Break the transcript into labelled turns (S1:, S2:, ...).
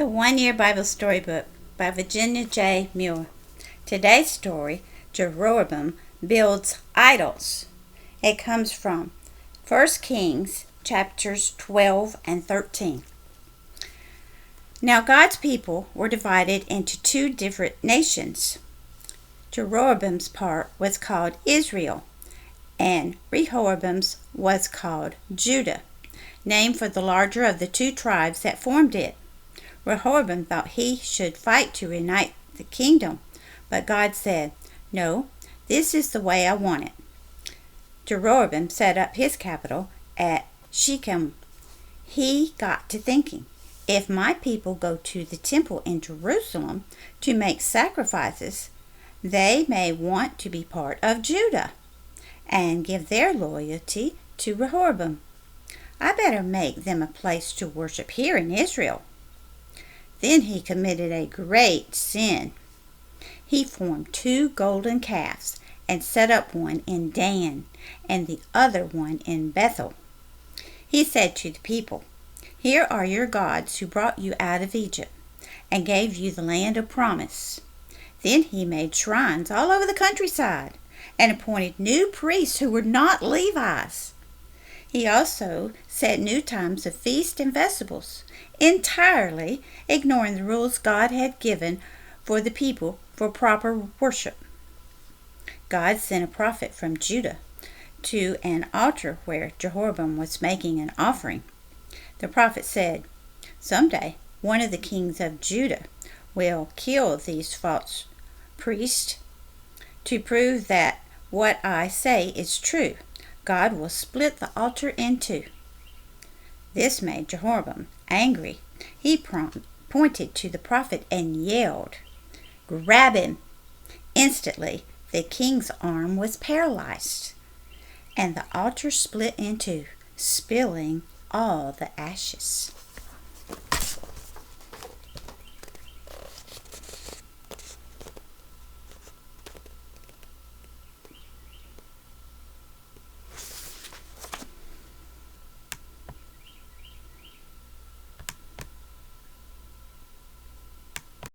S1: The One-Year Bible Storybook by Virginia J. Muir. Today's story, Jeroboam Builds Idols. It comes from 1 Kings chapters 12 and 13. Now God's people were divided into two different nations. Jeroboam's part was called Israel, and Rehoboam's was called Judah, named for the larger of the two tribes that formed it. Rehoboam thought he should fight to unite the kingdom, but God said, "No, this is the way I want it." Jeroboam set up his capital at Shechem. He got to thinking, if my people go to the temple in Jerusalem to make sacrifices, they may want to be part of Judah and give their loyalty to Rehoboam. I better make them a place to worship here in Israel. Then he committed a great sin. He formed two golden calves and set up one in Dan and the other one in Bethel. He said to the people, "Here are your gods who brought you out of Egypt and gave you the land of promise." Then he made shrines all over the countryside and appointed new priests who were not Levites. He also set new times of feast and festivals, entirely ignoring the rules God had given for the people for proper worship. God sent a prophet from Judah to an altar where Jeroboam was making an offering. The prophet said, "Someday one of the kings of Judah will kill these false priests. To prove that what I say is true, God will split the altar in two." This made Jeroboam angry. He pointed to the prophet and yelled, "Grab him!" Instantly, the king's arm was paralyzed, and the altar split in two, spilling all the ashes.